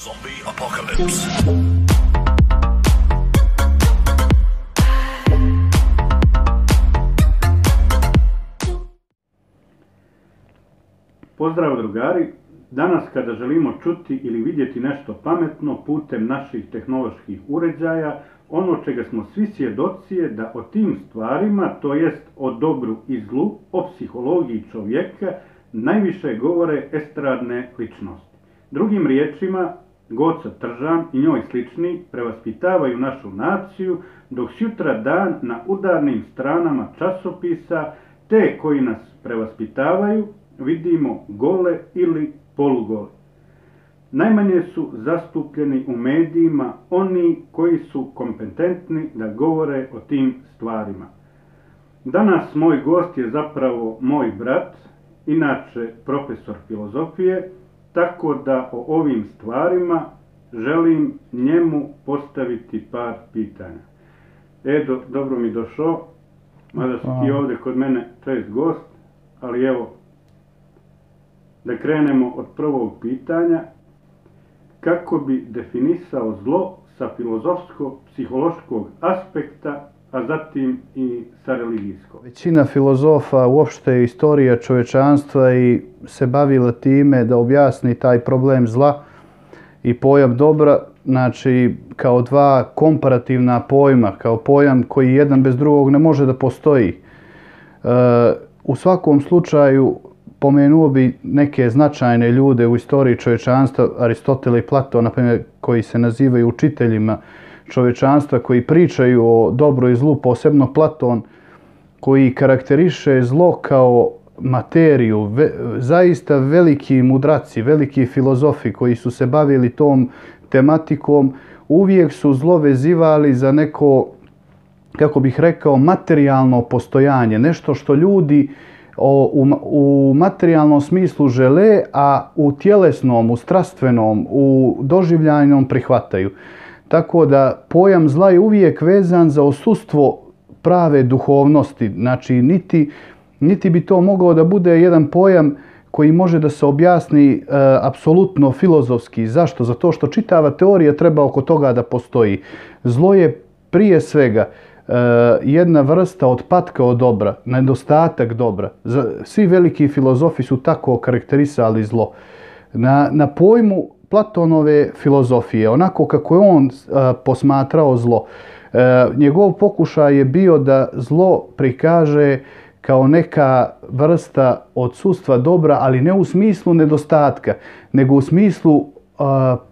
Zombie apocalypse. Pozdrav drugari, danas kada želimo čuti ili vidjeti nešto pametno putem naših tehnoloških uređaja, ono čega smo svi svjedoci je da o tim stvarima, to jest o dobru i zlu, o psihologiji čovjeka, najviše govore estradne ličnosti. Drugim riječima, Goca Tržan i njoj slični prevaspitavaju našu naciju, dok sutra dan na udarnim stranama časopisa te koji nas prevaspitavaju vidimo gole ili polugole. Najmanje su zastupljeni u medijima oni koji su kompetentni da govore o tim stvarima. Danas moj gost je zapravo moj brat, inače profesor filozofije, tako da o ovim stvarima želim njemu postaviti par pitanja. Edo, dobro mi došao, mada si ti ovdje kod mene čest gost, ali evo, da krenemo od prvog pitanja. Kako bi definisao zlo sa filozofsko-psihološkog aspekta, a zatim i sa religijskog? Većina filozofa, uopšte istorija čovječanstva i se bavila time da objasni taj problem zla i pojam dobra, znači kao dva komparativna pojma, kao pojam koji jedan bez drugog ne može da postoji. U svakom slučaju pomenuo bi neke značajne ljude u istoriji čovječanstva, Aristotel i Platon, na primjer, koji se nazivaju učiteljima čovječanstva, koji pričaju o dobru i zlu, posebno Platon, koji karakteriše zlo kao materiju. Zaista veliki mudraci, veliki filozofi koji su se bavili tom tematikom, uvijek su zlo vezivali za neko, kako bih rekao, materijalno postojanje, nešto što ljudi u materijalnom smislu žele, a u tjelesnom, u strastvenom, u doživljajnom prihvataju. Tako da pojam zla je uvijek vezan za odsustvo prave duhovnosti. Znači, niti bi to mogao da bude jedan pojam koji može da se objasni apsolutno filozofski. Zašto? Zato što čitava teorija treba oko toga da postoji. Zlo je prije svega jedna vrsta otpatka od dobra, nedostatak dobra. Svi veliki filozofi su tako karakterisali zlo. Na pojmu Platonove filozofije, onako kako je on posmatrao zlo, njegov pokušaj je bio da zlo prikaže kao neka vrsta odsustva dobra, ali ne u smislu nedostatka, nego u smislu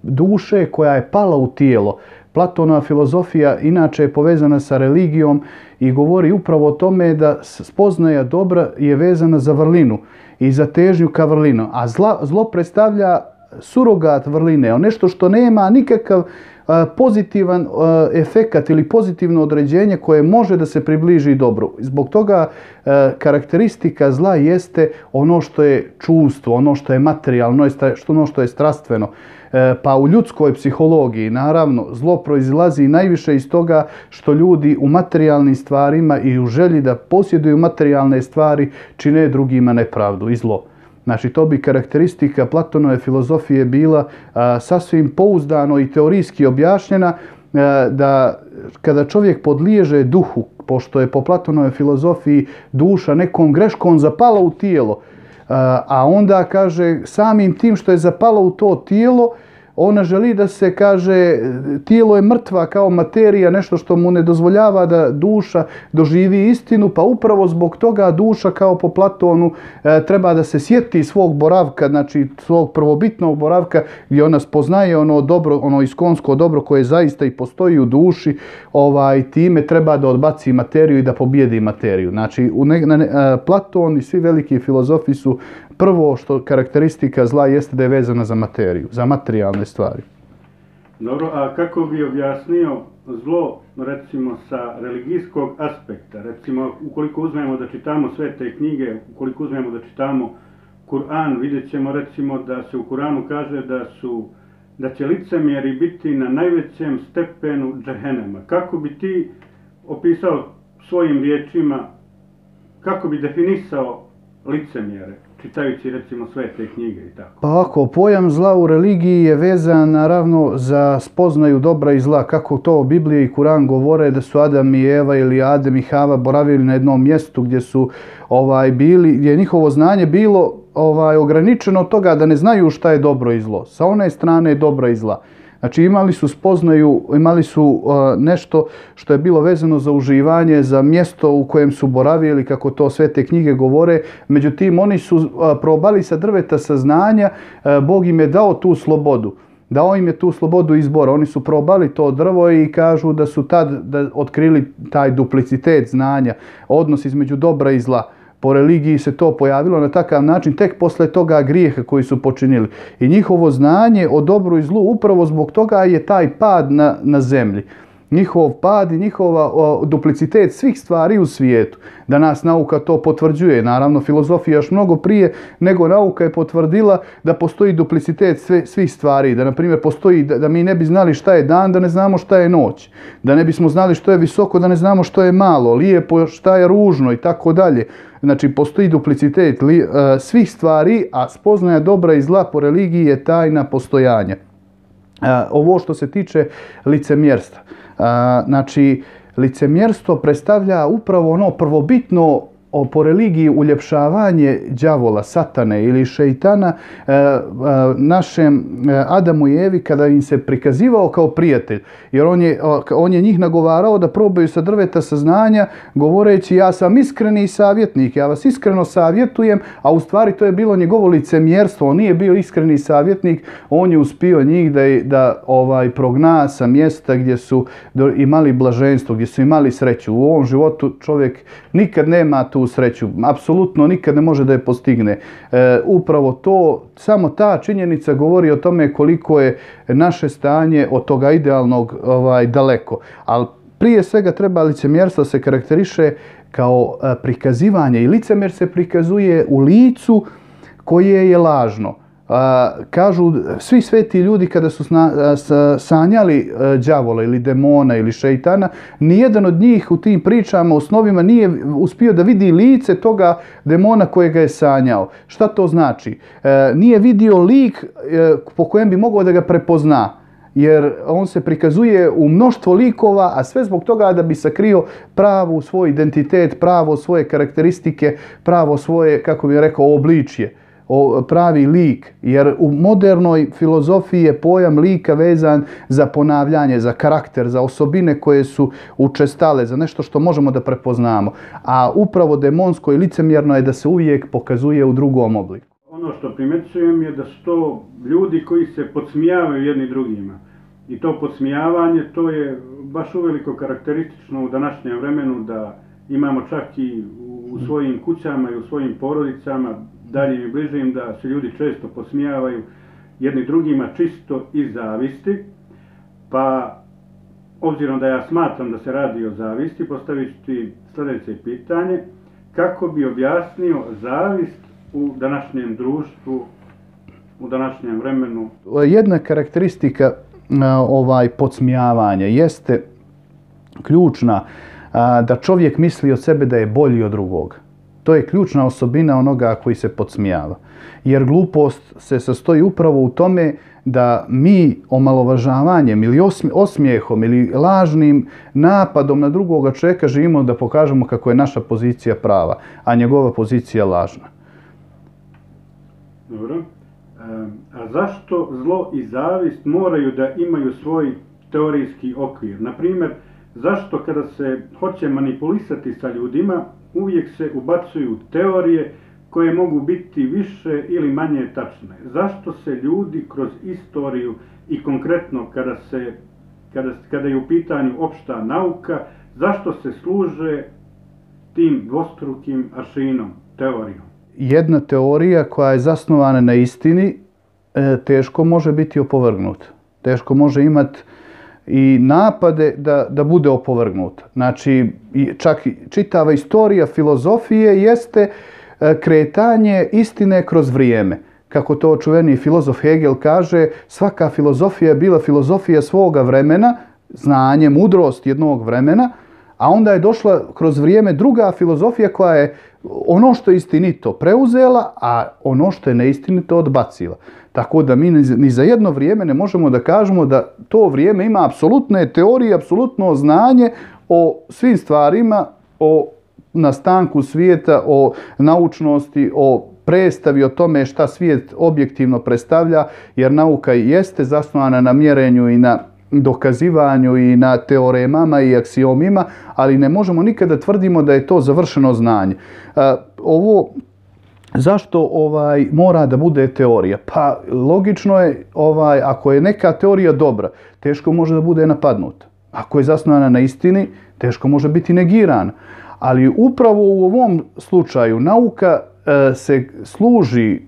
duše koja je pala u tijelo. Platonova filozofija inače je povezana sa religijom i govori upravo o tome da spoznaja dobra je vezana za vrlinu i za težnju ka vrlinu, a zlo predstavlja surogat vrline, nešto što nema nikakav pozitivan efekat ili pozitivno određenje koje može da se približi dobru. Zbog toga karakteristika zla jeste ono što je čuvstvo, ono što je materijalno, ono što je strastveno. Pa u ljudskoj psihologiji, naravno, zlo proizilazi najviše iz toga što ljudi u materijalnim stvarima i u želji da posjeduju materijalne stvari čine drugima nepravdu i zlo. Znači, to bi karakteristika Platonove filozofije bila sasvim pouzdano i teorijski objašnjena, da kada čovjek podliježe duhu, pošto je po Platonove filozofiji duša nekom greškom zapala u tijelo, a onda kaže samim tim što je zapala u to tijelo, ona želi da se kaže tijelo je mrtva kao materija, nešto što mu ne dozvoljava da duša doživi istinu, pa upravo zbog toga duša kao po Platonu treba da se sjeti svog boravka, znači svog prvobitnog boravka gdje ona spoznaje ono dobro, ono iskonsko dobro koje zaista i postoji u duši, time treba da odbaci materiju i da pobijedi materiju. Znači Platon i svi veliki filozofi su prvo što karakteristika zla jeste da je vezana za materiju, za materijalne stvari. Dobro, a kako bi objasnio zlo, recimo, sa religijskog aspekta? Recimo, ukoliko uzmemo da čitamo sve te knjige, ukoliko uzmemo da čitamo Kur'an, vidjet ćemo, recimo, da se u Kur'anu kaže da će licemjeri biti na najvećem stepenu džehennema. Kako bi ti opisao svojim riječima, kako bi definisao licemjere? čitajući recimo sve te knjige i tako? Pa ako pojam zla u religiji je vezan naravno za spoznaju dobra i zla, kako to Biblija i Kuran govore da su Adam i Eva ili Adem i Hava boravili na jednom mjestu gdje su bili, gdje je njihovo znanje bilo ograničeno od toga da ne znaju šta je dobro i zlo. Sa one strane je dobra i zla. Znači imali su spoznaju, imali su nešto što je bilo vezano za uživanje, za mjesto u kojem su boravili, kako to sve te knjige govore. Međutim, oni su probali sa drveta saznanja, Bog im je dao tu slobodu. Dao im je tu slobodu izbora. Oni su probali to drvo i kažu da su tad otkrili taj duplicitet znanja, odnos između dobra i zla. Po religiji se to pojavilo na takav način tek posle toga grijeha koji su počinili. I njihovo znanje o dobru i zlu upravo zbog toga je taj pad na zemlji. Njihov pad i njihova duplicitet svih stvari u svijetu. Danas nauka to potvrđuje. Naravno, filozofija još mnogo prije nego nauka je potvrdila da postoji duplicitet svih stvari. Da, na primjer, postoji da mi ne bi znali šta je dan, da ne znamo šta je noć. Da ne bismo znali što je visoko, da ne znamo što je malo, lijepo, šta je ružno i tako dalje. Znači, postoji duplicitet svih stvari, a spoznaja dobra i zla po religiji je tajna postojanja. Ovo što se tiče licemjerstva. Znači, licemjerstvo predstavlja upravo ono prvobitno po religiji uljepšavanje đavola, satane ili šeitana našem Adamu i Evi kada im se prikazivao kao prijatelj. Jer on je njih nagovarao da probaju sa drveta saznanja govoreći ja sam iskreni savjetnik, ja vas iskreno savjetujem, a u stvari to je bilo njegovo licemjerstvo. On nije bio iskreni savjetnik, on je uspio njih da progna sa mjesta gdje su imali blaženstvo, gdje su imali sreću. U ovom životu čovjek nikad nema tu sreću, apsolutno nikad ne može da je postigne. Upravo to, samo ta činjenica govori o tome koliko je naše stanje od toga idealnog daleko. Ali prije svega treba licemjerstvo se karakteriše kao prikazivanje i licemjer se prikazuje u licu koje je lažno. Kažu svi sveti ljudi kada su sanjali đavola ili demona ili šeitana, nijedan od njih u tim pričama, u snovima nije uspio da vidi lice toga demona kojega je sanjao. Šta to znači? Nije vidio lik po kojem bi mogao da ga prepozna. Jer on se prikazuje u mnoštvo likova, a sve zbog toga da bi sakrio pravo svoj identitet, pravo svoje karakteristike, pravo svoje, kako bih rekao, obličje. Pravi lik, jer u modernoj filozofiji je pojam lika vezan za ponavljanje, za karakter, za osobine koje su učestale, za nešto što možemo da prepoznamo. A upravo demonsko i licemjerno je da se uvijek pokazuje u drugom obliku. Ono što primećujem je da su to ljudi koji se podsmijavaju jedni drugima. I to podsmijavanje, to je baš uveliko karakteristično u današnjem vremenu, da imamo čak i u svojim kućama i u svojim porodicama, daljim i bližim, da se ljudi često podsmijavaju jedni drugima čisto iz zavisti. Pa, obzirom da ja smatram da se radi o zavisti, postavit ću ti sljedeće pitanje. Kako bi objasnio zavist u današnjem društvu, u današnjem vremenu? Jedna karakteristika podsmijavanja jeste ključna, da čovjek misli od sebe da je bolji od drugog. To je ključna osobina onoga koji se podsmijava. Jer glupost se sastoji upravo u tome da mi omalovažavanjem ili osmijehom ili lažnim napadom na drugoga čovjeka želimo da pokažemo kako je naša pozicija prava, a njegova pozicija lažna. Dobro. A zašto zlo i zavist moraju da imaju svoj teorijski okvir? Naprimjer, zašto kada se hoće manipulisati sa ljudima, uvijek se ubacuju teorije koje mogu biti više ili manje tačne? Zašto se ljudi kroz istoriju i konkretno kada je u pitanju opšta nauka, zašto se služe tim dvostrukim aršinom, teorijom? Jedna teorija koja je zasnovana na istini teško može biti opovrgnuta. Teško može imati i napade da bude opovrgnuta. Znači, čak čitava istorija filozofije jeste kretanje istine kroz vrijeme. Kako to čuveni filozof Hegel kaže, svaka filozofija je bila filozofija svoga vremena, znanje, mudrost jednog vremena, A onda je došla kroz vrijeme druga filozofija koja je ono što je istinito preuzela, a ono što je neistinito odbacila. Tako da mi ni za jedno vrijeme ne možemo da kažemo da to vrijeme ima apsolutne teorije, apsolutno znanje o svim stvarima, o nastanku svijeta, o naučnosti, o predstavi o tome šta svijet objektivno predstavlja, jer nauka jeste zasnovana na mjerenju i na dokazivanju i na teoremama i aksiomima, ali ne možemo nikada tvrdimo da je to završeno znanje. Zašto mora da bude teorija? Pa logično je, ako je neka teorija dobra, teško može da bude napadnuta. Ako je zasnovana na istini, teško može biti negirana. Ali upravo u ovom slučaju nauka se služi,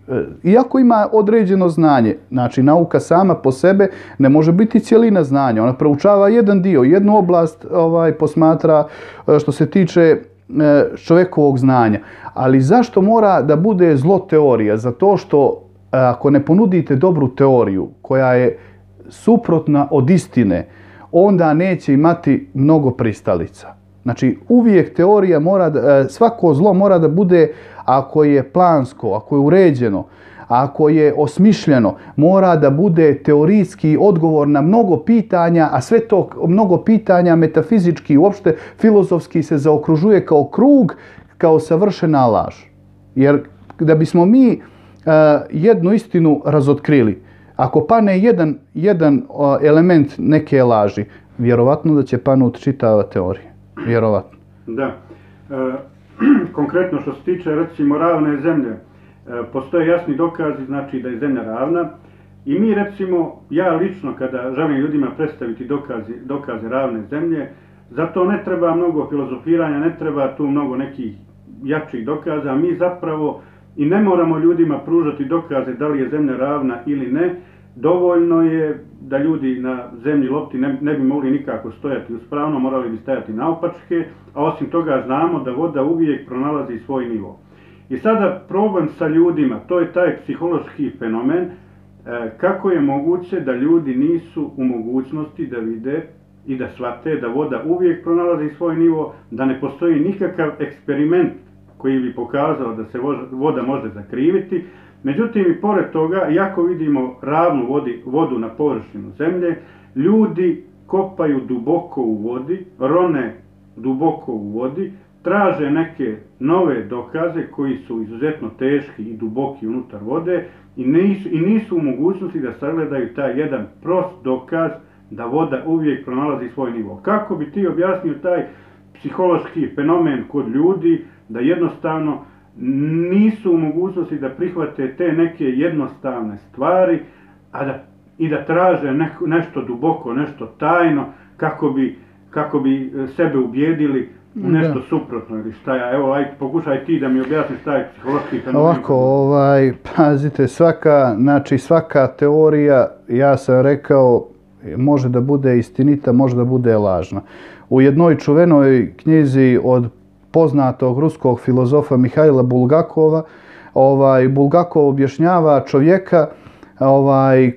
iako ima određeno znanje, znači nauka sama po sebe ne može biti cjelina znanja. Ona proučava jedan dio, jednu oblast posmatra što se tiče čovjekovog znanja. Ali zašto mora da bude zlo teorija? Zato što ako ne ponudite dobru teoriju koja je suprotna od istine, onda neće imati mnogo pristalica. Znači uvijek teorija svako zlo mora da bude, ako je plansko, ako je uređeno, ako je osmišljeno, mora da bude teorijski odgovor na mnogo pitanja, a sve to mnogo pitanja metafizički, uopšte filozofski se zaokružuje kao krug, kao savršena laž. Jer da bismo mi jednu istinu razotkrili, ako pane jedan element neke laži, vjerovatno da će panuti čitava teorija. Vjerovatno. Da. Konkretno što se tiče recimo ravne zemlje, postoje jasni dokazi, znači da je zemlja ravna i mi recimo, ja lično kada želim ljudima predstaviti dokaze ravne zemlje, za to ne treba mnogo filozofiranja, ne treba tu mnogo nekih jačih dokaza, mi zapravo i ne moramo ljudima pružati dokaze da li je zemlja ravna ili ne. Dovoljno je da ljudi na zemlji lopti ne bi mogli nikako stojati uspravno, morali bi stajati naopačke, a osim toga znamo da voda uvijek pronalazi svoj nivo. I sada problem sa ljudima, to je taj psihološki fenomen, kako je moguće da ljudi nisu u mogućnosti da vide i da shvate da voda uvijek pronalazi svoj nivo, da ne postoji nikakav eksperiment koji bi pokazao da se voda može zakriviti. Međutim, i pored toga, iako vidimo ravnu vodu na površinu zemlje, ljudi kopaju duboko u vodi, rone duboko u vodi, traže neke nove dokaze koji su izuzetno teški i duboki unutar vode i nisu u mogućnosti da sagledaju taj jedan prost dokaz da voda uvijek pronalazi svoj nivo. Kako bi ti objasnio taj psihološki fenomen kod ljudi da jednostavno nisu u mogućnosti da prihvate te neke jednostavne stvari i da traže nešto duboko, nešto tajno kako bi sebe ubijedili u nešto suprotno ili šta ja. Evo, pokušaj ti da mi objasniš taj psihološki fenomen. Ovako, pazite, svaka teorija, ja sam rekao, može da bude istinita, može da bude lažna. U jednoj čuvenoj knjizi od poznatog ruskog filozofa Mihaila Bulgakova, Bulgakov objašnjava čovjeka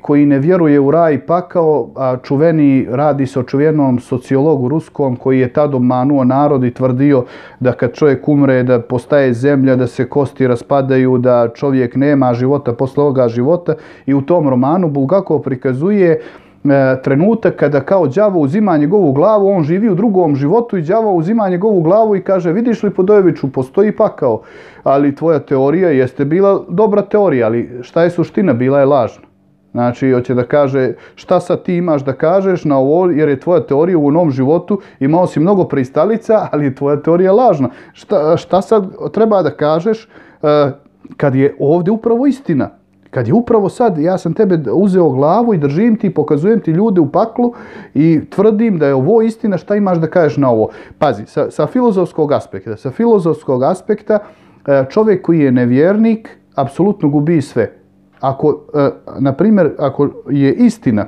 koji ne vjeruje u raj i pakao, a radi se o čuvenom sociologu ruskom koji je tad obmanuo narod i tvrdio da kad čovjek umre da postaje zemlja, da se kosti raspadaju, da čovjek nema života posle ovoga života. I u tom romanu Bulgakov prikazuje trenutak kada kao đavo uzima njegovu glavu, on živi u drugom životu i đavo uzima njegovu glavu i kaže: vidiš li, Podojeviću, postoji pakao, ali tvoja teorija jeste bila dobra teorija, ali šta je suština? Bila je lažna. Znači, hoće da kaže šta sad ti imaš da kažeš na ovo, jer je tvoja teorija u onom životu, imao si mnogo pristalica, ali je tvoja teorija lažna. Šta sad treba da kažeš kad je ovdje upravo istina? Kad je upravo sad, ja sam tebe uzeo glavu i držim ti, pokazujem ti ljude u paklu i tvrdim da je ovo istina, šta imaš da kažeš na ovo? Pazi, sa filozofskog aspekta čovjek koji je nevjernik apsolutno gubi sve. Na primjer, ako je istina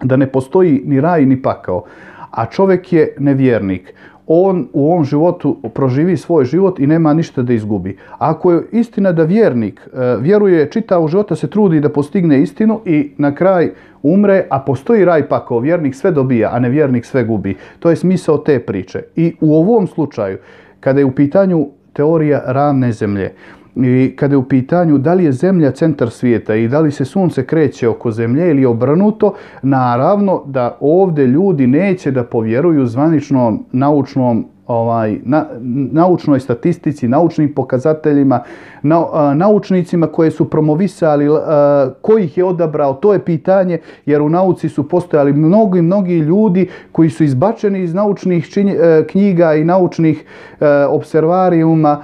da ne postoji ni raj ni pakao, a čovjek je nevjernik, on u ovom životu proživi svoj život i nema ništa da izgubi. Ako je istina da vjernik vjeruje, čitavog života se trudi da postigne istinu i na kraj umre, a postoji raj pa kao vjernik sve dobija, a nevjernik sve gubi. To je smisao te priče. I u ovom slučaju, kada je u pitanju teorija ravne zemlje, i kada je u pitanju da li je zemlja centar svijeta i da li se sunce kreće oko zemlje ili obrnuto, naravno da ovdje ljudi neće da povjeruju zvaničnom naučnoj statistici, naučnim pokazateljima, naučnicima koje su promovisali, ko ih je odabrao, to je pitanje, jer u nauci su postojali mnogi ljudi koji su izbačeni iz naučnih knjiga i naučnih observarijuma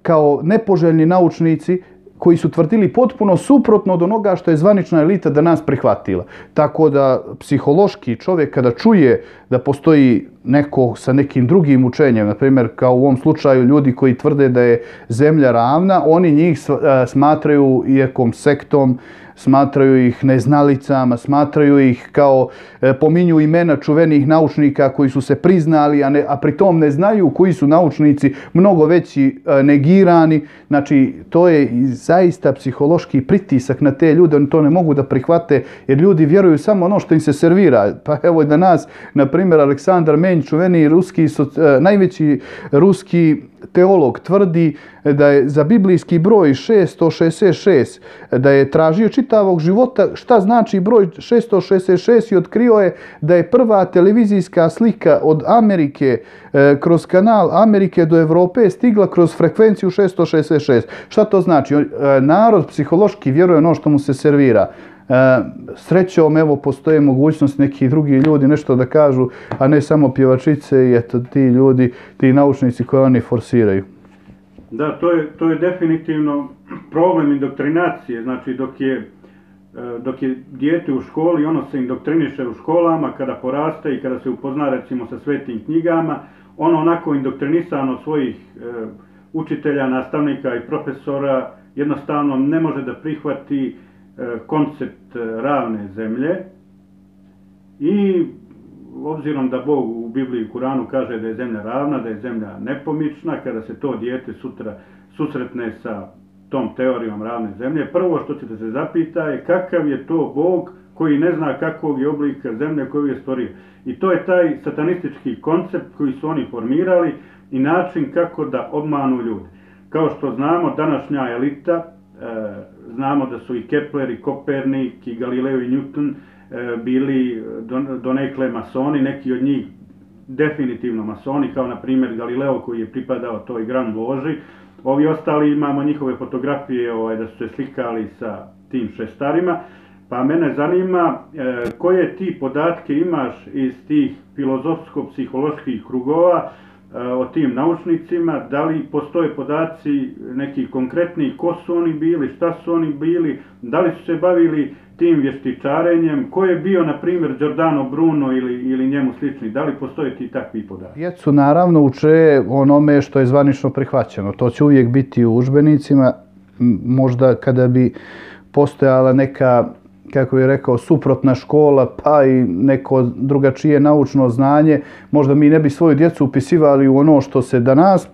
kao nepoželjni naučnici koji su tvrdili potpuno suprotno od onoga što je zvanična elita da nas prihvatila. Tako da psihološki čovjek kada čuje da postoji neko sa nekim drugim učenjem, na primjer kao u ovom slučaju ljudi koji tvrde da je zemlja ravna, oni njih smatraju ijekom sektom, smatraju ih neznalicama, smatraju ih kao pominju imena čuvenih naučnika koji su se priznali, a pritom ne znaju koji su naučnici mnogo veći negirani. Znači, to je zaista psihološki pritisak na te ljude, oni to ne mogu da prihvate jer ljudi vjeruju samo ono što im se servira. Pa evo da nas, na primjer, Aleksandar Menj, čuveni najveći ruski teolog, tvrdi da je za biblijski broj 666, da je tražio čitavog života šta znači broj 666 i otkrio je da je prva televizijska slika od Amerike kroz kanal Amerike do Europe stigla kroz frekvenciju 666. Šta to znači? Narod psihološki vjeruje ono što mu se servira. Srećom, evo, postoje mogućnost neki drugi ljudi nešto da kažu, a ne samo pjevačice i eto ti ljudi, ti naučnici koje oni forsiraju. Da, to je definitivno problem indoktrinacije. Znači, dok je dijete u školi, ono se indoktriniše u školama, kada poraste i kada se upozna recimo sa svetim knjigama, ono onako indoktrinisano svojih učitelja, nastavnika i profesora jednostavno ne može da prihvati koncept ravne zemlje i obzirom da Bog u Bibliji i Kuranu kaže da je zemlja ravna, da je zemlja nepomična, kada se to dijete sutra susretne sa tom teorijom ravne zemlje, prvo što ćete se zapita je kakav je to Bog koji ne zna kakvog je oblika zemlje koju je stvorio. I to je taj satanistički koncept koji su oni formirali i način kako da obmanu ljude. Kao što znamo, današnja elita, znamo da su i Kepler, i Kopernik, i Galileo i Newton bili donekle masoni, neki od njih definitivno masoni, kao na primjer Galileo koji je pripadao toj Grand loži. Ovi ostali imamo njihove fotografije da su se slikali sa tim šestarima, pa mene zanima koje ti podatke imaš iz tih filozofsko-psiholoških krugova o tim naučnicima, da li postoje podaci neki konkretni, ko su oni bili, šta su oni bili, da li su se bavili tim vještičarenjem, ko je bio, na primjer, Giordano Bruno ili njemu slični, da li postoje ti takvi podaci? Djecu naravno uče onome što je zvanično prihvaćeno, to će uvijek biti u udžbenicima, možda kada bi postojala neka, kako je rekao, suprotna škola, pa i neko drugačije naučno znanje, možda mi ne bi svoju djecu upisivali u ono što se danas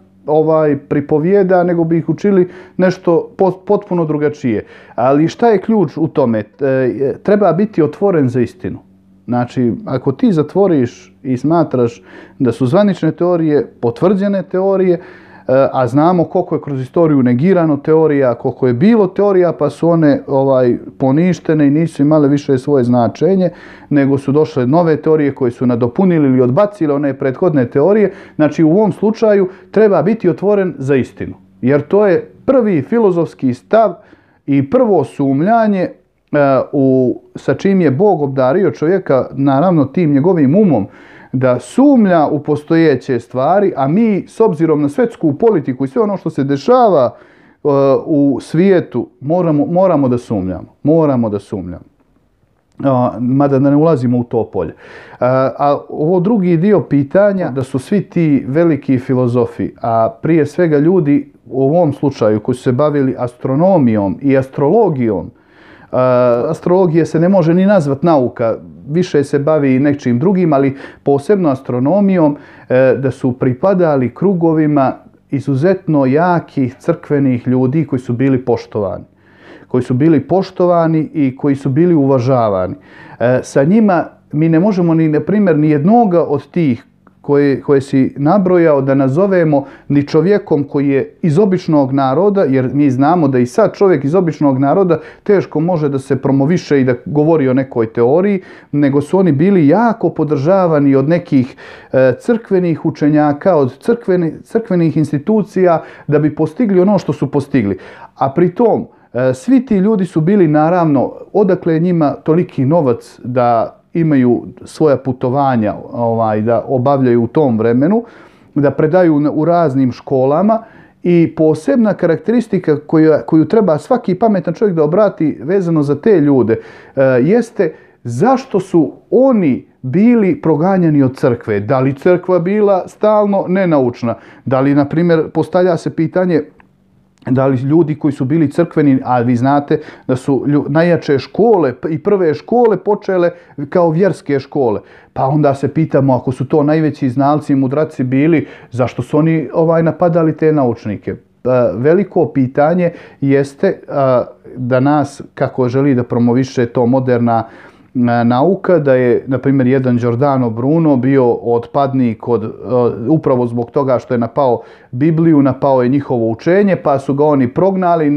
pripovijeda, nego bi ih učili nešto potpuno drugačije. Ali šta je ključ u tome? Treba biti otvoren za istinu. Znači, ako ti zatvoriš i smatraš da su zvanične teorije potvrđene teorije, a znamo koliko je kroz istoriju negirano teorija, koliko je bilo teorija, pa su one poništene i nisu imale više svoje značenje, nego su došle nove teorije koje su nadopunili ili odbacile one prethodne teorije. Znači, u ovom slučaju treba biti otvoren za istinu. Jer to je prvi filozofski stav i prvo sumnjanje sa čim je Bog obdario čovjeka, naravno tim njegovim umom, da sumnja u postojeće stvari, a mi s obzirom na svjetsku politiku i sve ono što se dešava u svijetu moramo da sumnjamo. Moramo da sumnjamo. Mada da ne ulazimo u to polje. A ovo drugi dio pitanja, da su svi ti veliki filozofi, a prije svega ljudi u ovom slučaju koji su se bavili astronomijom i astrologijom, astrologija se ne može ni nazvat nauka, više se bavi i nečim drugim, ali posebno astronomijom, da su pripadali krugovima izuzetno jakih crkvenih ljudi koji su bili poštovani. Koji su bili poštovani i koji su bili uvažavani. Sa njima mi ne možemo ni, na primjer, ni jednoga od tih koje si nabrojao da nazovemo ni čovjekom koji je iz običnog naroda, jer mi znamo da i sad čovjek iz običnog naroda teško može da se promoviše i da govori o nekoj teoriji, nego su oni bili jako podržavani od nekih crkvenih učenjaka, od crkvenih institucija da bi postigli ono što su postigli. A pritom svi ti ljudi su bili, naravno, odakle je njima toliki novac da imaju svoja putovanja, da obavljaju u tom vremenu, da predaju u raznim školama, i posebna karakteristika koju treba svaki pametan čovjek da obrati vezano za te ljude jeste zašto su oni bili proganjani od crkve. Da li crkva bila stalno nenaučna? Da li, na primjer, postavlja se pitanje da li ljudi koji su bili crkveni, a vi znate da su najjače škole i prve škole počele kao vjerske škole. Pa onda se pitamo, ako su to najveći znalci i mudraci bili, zašto su oni napadali te naučnike? Veliko pitanje jeste da nas, kako želi da promoviše to moderna nauka, da je, na primjer, jedan Giordano Bruno bio otpadnik upravo zbog toga što je napao Bibliju, napao je njihovo učenje, pa su ga oni prognali.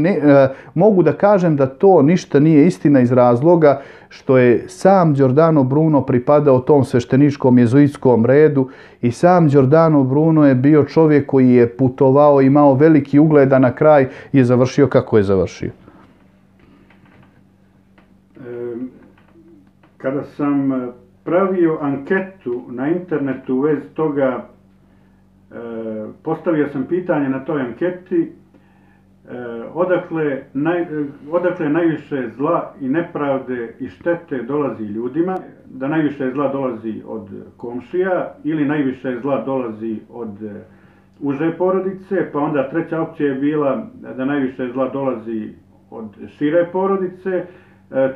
Mogu da kažem da to ništa nije istina iz razloga što je sam Giordano Bruno pripadao tom svešteničkom jezuitskom redu i sam Giordano Bruno je bio čovjek koji je putovao, imao veliki ugled, a na kraj je završio kako je završio. Kada sam pravio anketu na internetu u vezi toga, postavio sam pitanje na toj anketi odakle najviše zla i nepravde i štete dolazi ljudima, da najviše zla dolazi od komšija ili najviše zla dolazi od uže porodice, pa onda treća opcija je bila da najviše zla dolazi od šire porodice.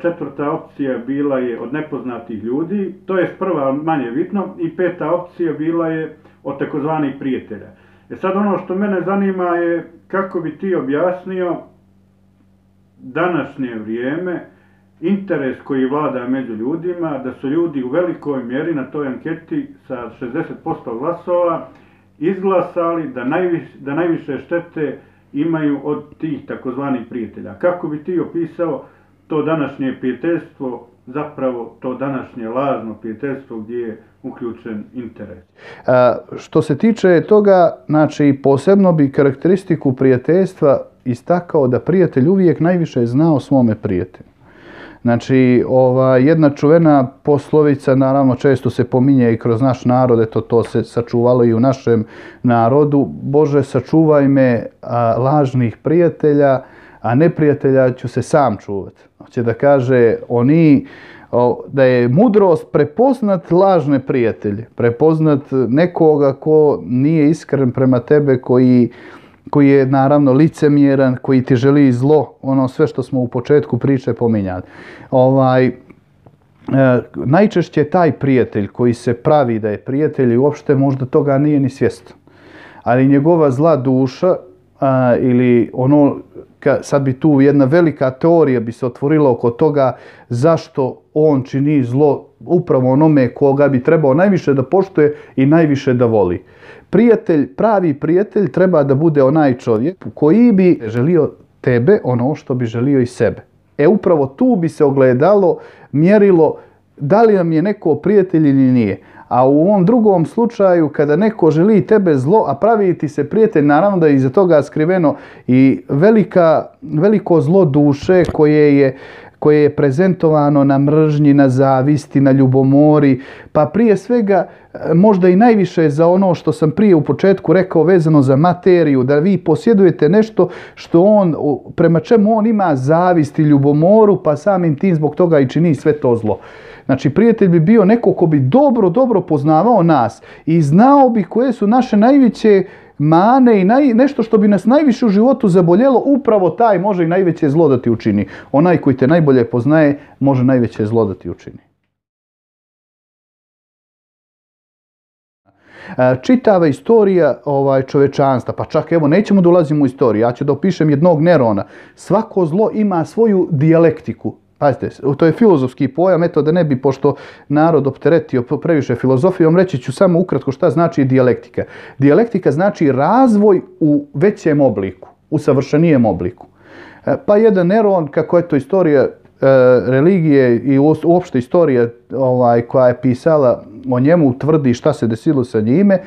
Četvrta opcija bila je od nepoznatih ljudi, to je prva manje bitno, i peta opcija bila je od takozvanih prijatelja. Sad ono što mene zanima je kako bi ti objasnio današnje vrijeme, interes koji vlada među ljudima, da su ljudi u velikoj mjeri na toj anketi sa 60% glasova izglasali da najviše štete imaju od tih takozvanih prijatelja. Kako bi ti opisao to današnje prijateljstvo, zapravo to današnje lažno prijateljstvo gdje je uključen interes? Što se tiče toga, znači, posebno bi karakteristiku prijateljstva istakao da prijatelj uvijek najviše zna o svome prijatelju. Znači, jedna čuvena poslovica, naravno često se pominje i kroz naš narod, to se sačuvalo i u našem narodu: Bože, sačuvaj me lažnih prijatelja, a neprijatelja ću se sam čuvati. Hoće da kaže da je mudrost prepoznat lažne prijatelje, prepoznat nekoga ko nije iskren prema tebe, koji je naravno licemjeran, koji ti želi zlo, ono sve što smo u početku priče pominjali. Najčešće taj prijatelj koji se pravi da je prijatelj i uopšte možda toga nije ni svjestan. Ali njegova zla duša ili ono, sad bi tu jedna velika teorija bi se otvorila oko toga zašto on čini zlo upravo onome koga bi trebao najviše da poštuje i najviše da voli. Prijatelj, pravi prijatelj treba da bude onaj čovjek koji bi želio tebe ono što bi želio i sebe. Upravo tu bi se ogledalo, mjerilo da li nam je neko prijatelj ili nije. A u ovom drugom slučaju, kada neko želi tebe zlo, a pravi ti se prijatelj, naravno da je iza toga skriveno i veliko zlo duše koje je prezentovano na mržnji, na zavisti, na ljubomori, pa prije svega možda i najviše za ono što sam prije u početku rekao vezano za materiju, da vi posjedujete nešto prema čemu on ima zavist i ljubomoru, pa samim tim zbog toga i čini sve to zlo. Znači, prijatelj bi bio neko ko bi dobro poznavao nas i znao bi koje su naše najveće mane i nešto što bi nas najviše u životu zaboljelo, upravo taj može i najveće zlo da ti učini. Onaj koji te najbolje poznaje može najveće zlo da ti učini. Čitava istorija čovečanstva, pa čak evo nećemo da ulazimo u istoriju, ja ću da opišem jednog Nerona. Svako zlo ima svoju dijalektiku. Pazite, to je filozofski pojam, eto da ne bi, pošto narod opteretio previše filozofijom, reći ću samo ukratko šta znači dijalektika. Dijalektika znači razvoj u većem obliku, u savršenijem obliku. Pa jedan Neron, kako je to istorija religije i uopšte istorija koja je pisala o njemu, tvrdi šta se desilo sa njime.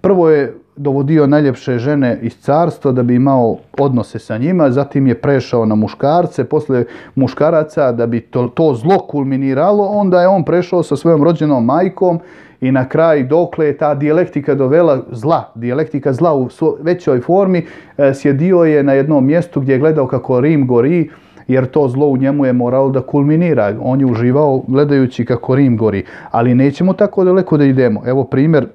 Prvo je dovodio najljepše žene iz carstva da bi imao odnose sa njima, zatim je prešao na muškarce, posle muškaraca da bi to zlo kulminiralo, onda je on prešao sa svojom rođenom majkom i na kraj dokle je ta dijalektika dovela zla, dijalektika zla u većoj formi, sjedio je na jednom mjestu gdje je gledao kako Rim gori, jer to zlo u njemu je moralo da kulminira. On je uživao gledajući kako Rim gori. Ali nećemo tako daleko da idemo. Evo primjer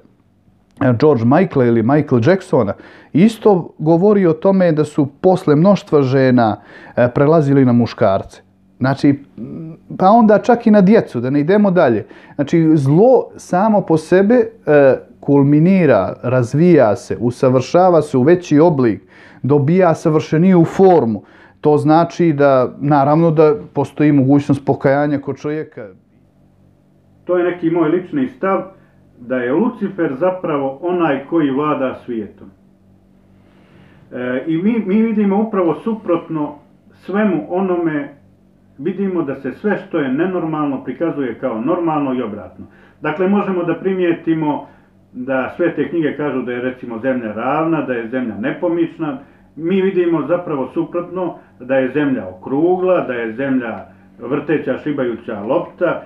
George Michaela ili Michael Jacksona. Isto govori o tome da su posle mnoštva žena prelazili na muškarce. Znači, pa onda čak i na djecu, da ne idemo dalje. Znači, zlo samo po sebe kulminira, razvija se, usavršava se u veći oblik, dobija savršeniju formu. To znači da, naravno, da postoji mogućnost pokajanja kod čovjeka. To je neki moj lični stav, da je Lucifer zapravo onaj koji vlada svijetom. I mi vidimo upravo suprotno svemu onome, vidimo da se sve što je nenormalno prikazuje kao normalno i obratno. Dakle, možemo da primijetimo da sve te knjige kažu da je recimo zemlja ravna, da je zemlja nepomična. Mi vidimo zapravo suprotno da je zemlja okrugla, da je zemlja vrteća, šibajuća lopta.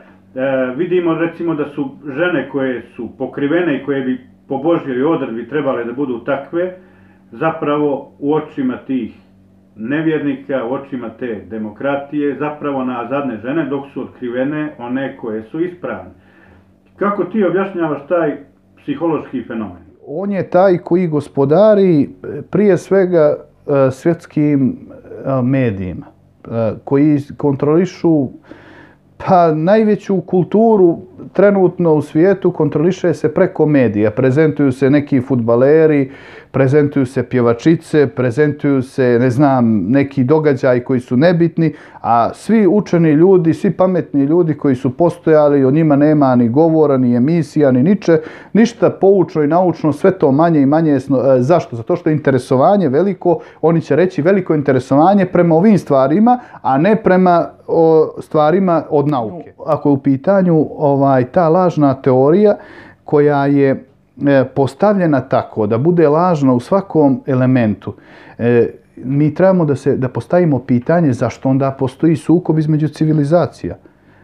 Vidimo recimo da su žene koje su pokrivene i koje bi po Božjoj odredbi trebale da budu takve, zapravo u očima tih nevjernika, u očima te demokratije, zapravo nazadne žene, dok su otkrivene one koje su ispravne. Kako ti objašnjavaš taj psihološki fenomen? On je taj koji gospodari prije svega svjetskim medijima, koji kontrolišu pa najveću kulturu trenutno u svijetu kontroliše se preko medija. Prezentuju se neki fudbaleri, prezentuju se pjevačice, prezentuju se, ne znam, neki događaji koji su nebitni, a svi učeni ljudi, svi pametni ljudi koji su postojali, o njima nema ni govora, ni emisija, ni ništa poučno i naučno, sve to manje i manje. Zašto? Zato što je interesovanje veliko, oni će reći veliko interesovanje prema ovim stvarima, a ne prema stvarima od nauke. Ako je u pitanju ta lažna teorija koja je postavljena tako da bude lažna u svakom elementu, mi trebamo da postavimo pitanje zašto onda postoji sukob između civilizacija.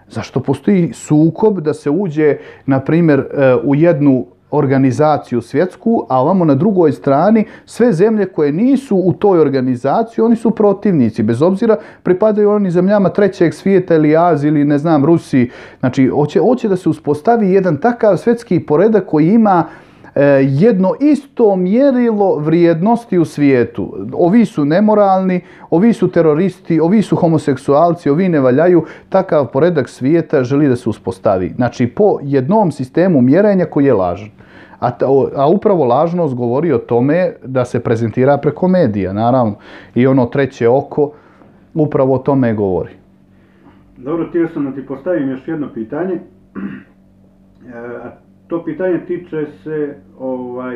Zašto postoji sukob da se uđe, na primjer, u jednu organizaciju svjetsku, a ovamo na drugoj strani sve zemlje koje nisu u toj organizaciji, oni su protivnici, bez obzira pripadaju oni zemljama trećeg svijeta ili Aziji ili ne znam Rusiji. Znači, hoće da se uspostavi jedan takav svjetski poredak koji ima jedno isto mjerilo vrijednosti u svijetu. Ovi su nemoralni, ovi su teroristi, ovi su homoseksualci, ovi ne valjaju. Takav poredak svijeta želi da se uspostavi. Znači, po jednom sistemu mjerenja koji je lažan. A upravo lažnost govori o tome da se prezentira preko medija, naravno. I ono treće oko upravo o tome govori. Dobro, htio sam da ti postavim još jedno pitanje. To pitanje tiče se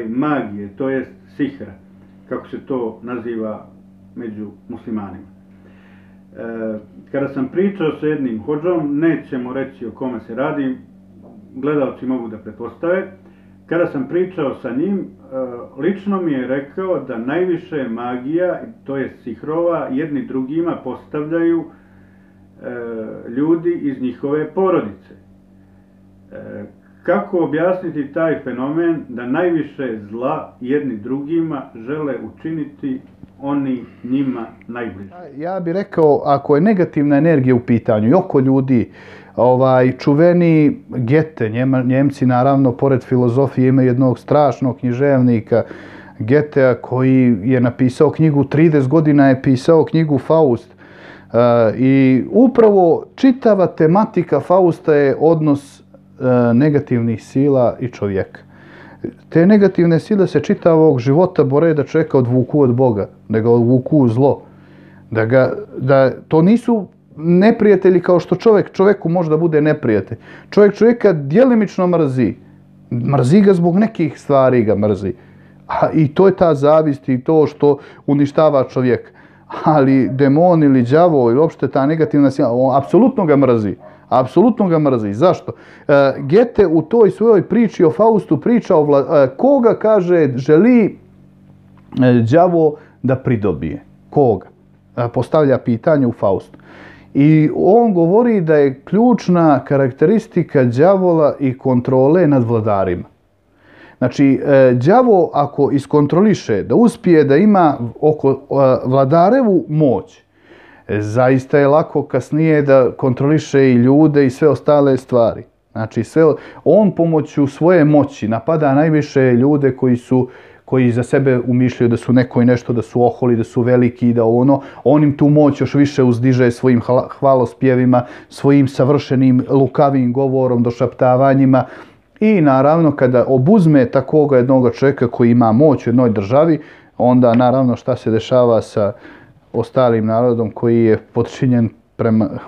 magije, to jest sihra, kako se to naziva među muslimanima. Kada sam pričao sa jednim hodžom, nećemo reći o kome se radi, gledalci mogu da pretpostave. Kada sam pričao sa njim, lično mi je rekao da najviše magija, to jest sihrova, jedni drugima postavljaju ljudi iz njihove porodice. Kako objasniti taj fenomen da najviše zla jedni drugima žele učiniti oni njima najbliži? Ja bih rekao, ako je negativna energija u pitanju i oko ljudi, čuveni Goethe, Njemci naravno, pored filozofije, imaju jednog strašnog književnika, Goethea, koji je napisao knjigu, 30 godina je pisao knjigu Faust. I upravo čitava tematika Fausta je odnos negativnih sila i čovjeka. Te negativne sile se čitavog života bore da čovjeka odvuku od Boga, da ga odvuku u zlo. Da to nisu neprijatelji kao što čovjeku može da bude neprijatelj. Čovjek čovjeka djelimično mrzi. Mrzi ga zbog nekih stvari ga mrzi. I to je ta zavist i to što uništava čovjeka. Ali demon ili đavo ili uopšte ta negativna sila, on apsolutno ga mrzi. Apsolutno ga mrzi. Zašto? Gete u toj svojoj priči o Faustu priča koga, kaže, želi đavo da pridobije. Koga? Postavlja pitanje u Faustu. I on govori da je ključna karakteristika đavola i kontrole nad vladarima. Znači, đavo ako iskontroliše da uspije da ima oko vladarevu moć, zaista je lako kasnije da kontroliše i ljude i sve ostale stvari. Znači, on pomoću svoje moći napada najviše ljude koji za sebe umišljaju da su neko i nešto, da su oholi, da su veliki, da on im tu moć još više uzdiže svojim hvalospjevima, svojim savršenim lukavim govorom, došaptavanjima. I naravno kada obuzme takoga jednog čovjeka koji ima moć u jednoj državi, onda naravno šta se dešava sa ostalim narodom koji je podčinjen,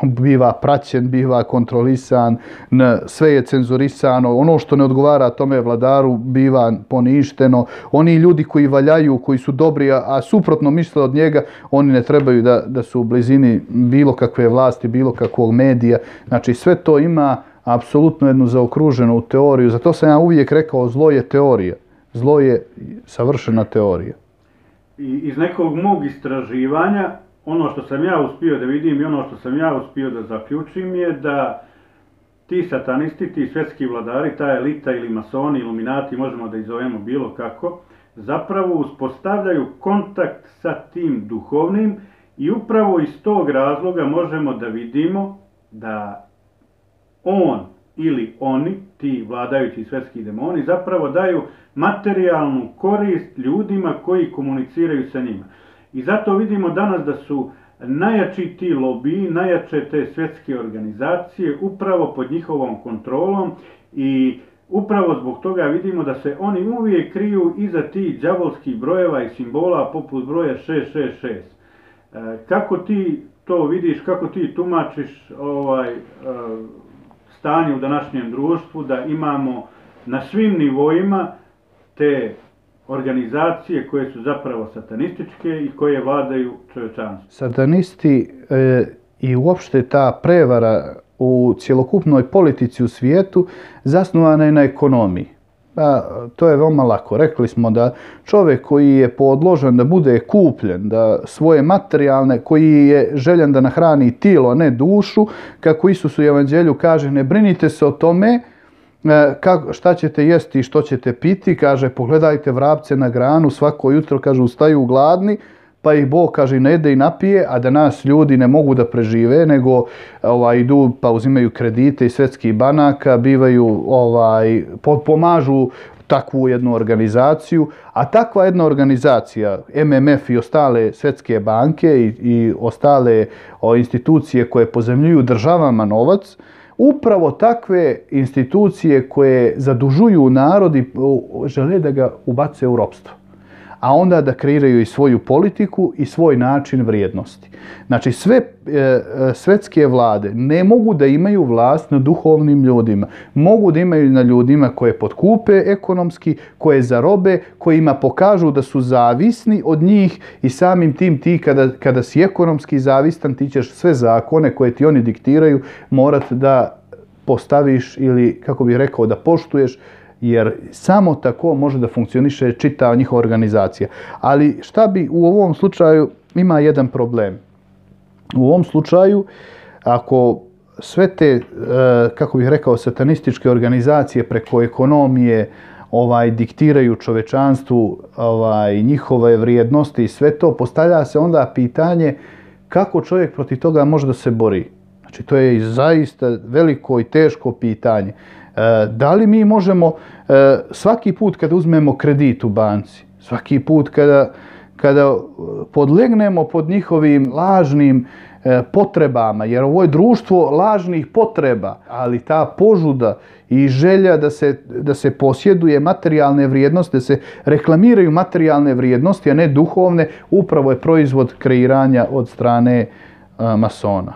biva praćen, biva kontrolisan, sve je cenzurisano, ono što ne odgovara tome vladaru biva poništeno, oni ljudi koji valjaju, koji su dobri, a suprotno misle od njega, oni ne trebaju da su u blizini bilo kakve vlasti, bilo kakvog medija. Znači sve to ima apsolutno jednu zaokruženu teoriju. Zato sam ja uvijek rekao, zlo je teorija. Zlo je savršena teorija. I iz nekog mog istraživanja, ono što sam ja uspio da vidim i ono što sam ja uspio da zaključim je da ti satanisti, ti svjetski vladari, ta elita ili masoni, iluminati, možemo da ih zovemo bilo kako, zapravo uspostavljaju kontakt sa tim duhovnim i upravo iz tog razloga možemo da vidimo da on ili oni, ti vladajući svjetski demoni, zapravo daju materijalnu korist ljudima koji komuniciraju sa njima. I zato vidimo danas da su najjači ti lobiji, najjače te svjetske organizacije upravo pod njihovom kontrolom i upravo zbog toga vidimo da se oni uvijek kriju iza tih đavolskih brojeva i simbola poput broja 666. Kako ti to vidiš, kako ti tumačiš stanje u današnjem društvu, da imamo na svim nivoima te organizacije koje su zapravo satanističke i koje vladaju čovječanstvu? Satanisti i uopšte ta prevara u cjelokupnoj politici u svijetu zasnovana je na ekonomiji. To je veoma lako. Rekli smo da čovjek koji je podložen da bude kupljen, da svoje materijalne, koji je željan da nahrani tijelo, a ne dušu, kako Isus u Evanđelju kaže, ne brinite se o tome šta ćete jesti i što ćete piti, kaže, pogledajte vrapce na granu, svako jutro, kaže, ustaju gladni, pa ih Bog, kaže, ne jede i napije, a da nas ljudi ne mogu da prežive, nego idu pa uzimaju kredite iz svjetskih banaka, bivaju, pomažu takvu jednu organizaciju, a takva jedna organizacija, MMF i ostale svjetske banke i ostale institucije koje pozemljuju državama novac, upravo takve institucije koje zadužuju narod i žele da ga ubace u ropstvo, a onda da kreiraju i svoju politiku i svoj način vrijednosti. Znači, sve svetske vlade ne mogu da imaju vlast na duhovnim ljudima. Mogu da imaju na ljudima koje potkupe ekonomski, koje zarobe, kojima pokažu da su zavisni od njih i samim tim ti kada si ekonomski zavistan, ti ćeš sve zakone koje ti oni diktiraju morat da postaviš ili, kako bih rekao, da poštuješ, jer samo tako može da funkcioniše čitava njihova organizacija. Ali šta bi u ovom slučaju, ima jedan problem. U ovom slučaju, ako sve te, kako bih rekao, satanističke organizacije preko ekonomije diktiraju čovečanstvu njihove vrijednosti i sve to, postavlja se onda pitanje kako čovjek protiv toga može da se bori. Znači, to je zaista veliko i teško pitanje. Da li mi možemo svaki put kada uzmemo kredit u banci, svaki put kada podlegnemo pod njihovim lažnim potrebama, jer ovo je društvo lažnih potreba, ali ta požuda i želja da se posjeduje materijalne vrijednosti, da se reklamiraju materijalne vrijednosti, a ne duhovne, upravo je proizvod kreiranja od strane masona.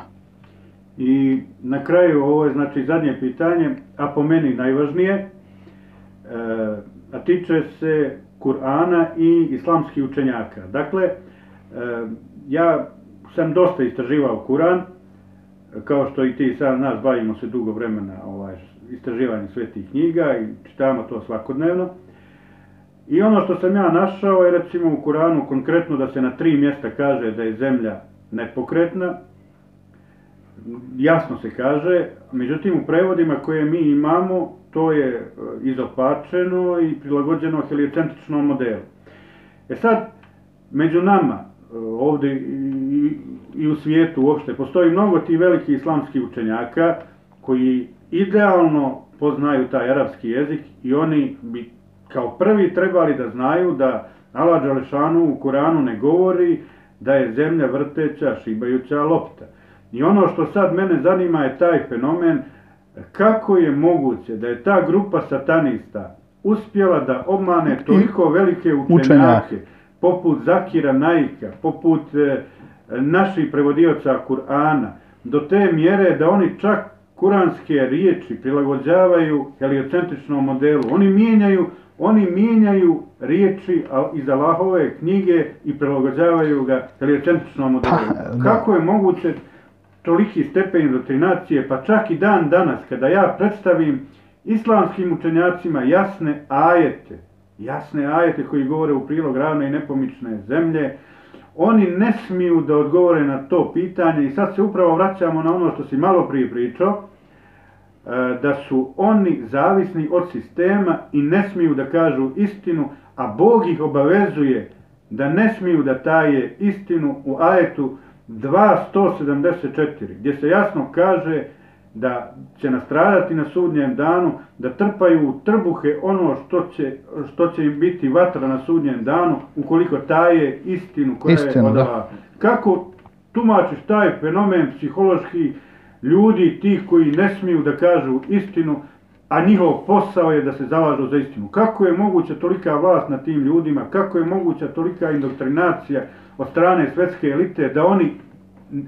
I na kraju, ovo je znači zadnje pitanje, a po meni najvažnije, a tiče se Kur'ana i islamskih učenjaka. Dakle, ja sam dosta istraživao Kur'an, kao što i ti sad nas bavimo se dugo vremena istraživanjem svetih knjiga i čitamo to svakodnevno. I ono što sam ja našao je recimo u Kur'anu konkretno da se na 3 mjesta kaže da je zemlja nepokretna, jasno se kaže, međutim u prevodima koje mi imamo to je izopačeno i prilagođeno heliocentričnom modelu. Sad, među nama, ovdje i u svijetu uopšte, postoji mnogo tih velikih islamskih učenjaka koji idealno poznaju taj arapski jezik i oni bi kao prvi trebali da znaju da Allah Đelešanu u Kur'anu ne govori da je zemlja vrteća, šibajuća lopta. I ono što sad mene zanima je taj fenomen kako je moguće da je ta grupa satanista uspjela da obmane toliko velike učenjake, poput Zakira Naika, poput naših prevodioca Kur'ana, do te mjere da oni čak kuranske riječi prilagođavaju heliocentričnom modelu. Oni mijenjaju riječi iz Allahove knjige i prilagođavaju ga heliocentričnom modelu. Kako je moguće toliki stepen indoktrinacije, pa čak i dan danas, kada ja predstavim islamskim učenjacima jasne ajete koji govore u prilog ravne i nepomične zemlje, oni ne smiju da odgovore na to pitanje i sad se upravo vraćamo na ono što si malo prije pričao, da su oni zavisni od sistema i ne smiju da kažu istinu, a Bog ih obavezuje da ne smiju da taje istinu u ajetu 2.174, gdje se jasno kaže da će nastradati na sudnjem danu, da trpaju u trbuhe ono što će im biti vatra na sudnjem danu, ukoliko taje istinu koja je od Allaha. Kako tumačiš taj fenomen psihološki ljudi, tih koji ne smiju da kažu istinu, a njihov posao je da se zalažu za istinu? Kako je moguća tolika vlast nad tim ljudima, kako je moguća tolika indoktrinacija od strane svetske elite, da oni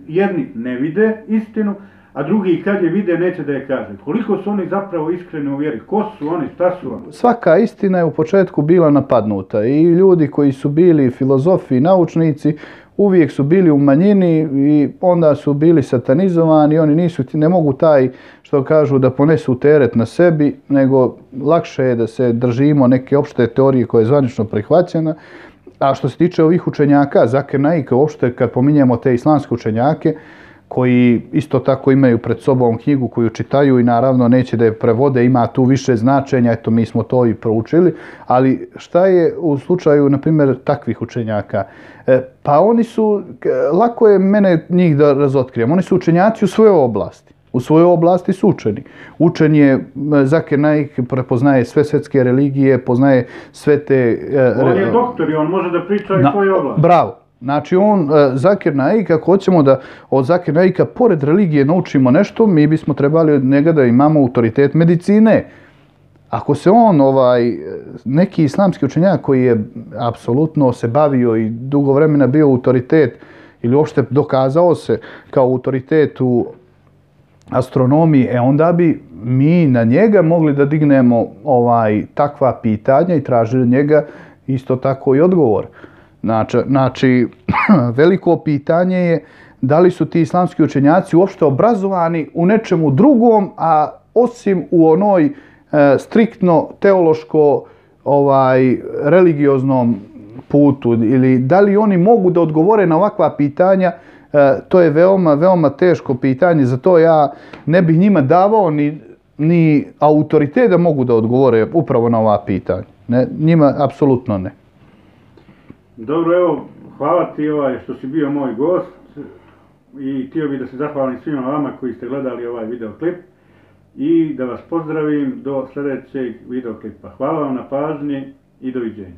jedni ne vide istinu, a drugi kad je vide neće da je kaže? Koliko su oni zapravo iskreni u vjeri? Ko su oni? Šta su oni? Svaka istina je u početku bila napadnuta i ljudi koji su bili filozofi i naučnici uvijek su bili u manjini i onda su bili satanizovani. Oni ne mogu taj, što kažu, da ponesu teret na sebi, nego lakše je da se držimo neke opšte teorije koje je zvanično prihvaćena. A što se tiče ovih učenjaka, Zakir Naik, uopšte kad pominjemo te islamske učenjake, koji isto tako imaju pred sobom knjigu koju čitaju i naravno neće da je prevode, ima tu više značenja, eto mi smo to i proučili, ali šta je u slučaju, na primjer, takvih učenjaka? Pa oni su, lako je mene njih da razotkrijem, oni su učenjaci u svojoj oblasti. U svojoj oblasti su učeni. Učen je, Zakir Naik prepoznaje sve svetske religije, poznaje sve te... On je doktor i on može da priča i svoje oblasti. Bravo. Znači Zakir Naik, ako hoćemo da od Zakir Naika pored religije naučimo nešto, mi bismo trebali od njega da imamo autoritet medicine. Ako se on, neki islamski učenjak koji je apsolutno se bavio i dugo vremena bio autoritet ili uopšte dokazao se kao autoritet u astronomiji, onda bi mi na njega mogli da dignemo takva pitanja i tražili od njega isto tako i odgovor. Znači, veliko pitanje je da li su ti islamski učenjaci uopšte obrazovani u nečemu drugom, a osim u onoj striktno teološko religioznom putu, ili da li oni mogu da odgovore na ovakva pitanja, to je veoma, veoma teško pitanje, zato ja ne bih njima davao ni autoritet da mogu da odgovore upravo na ova pitanja. Njima apsolutno ne. Dobro, evo, hvala ti što si bio moj gost i htio bih da se zahvalim svima vama koji ste gledali ovaj videoklip i da vas pozdravim do sljedećeg videoklipa. Hvala vam na pažnji i doviđenja.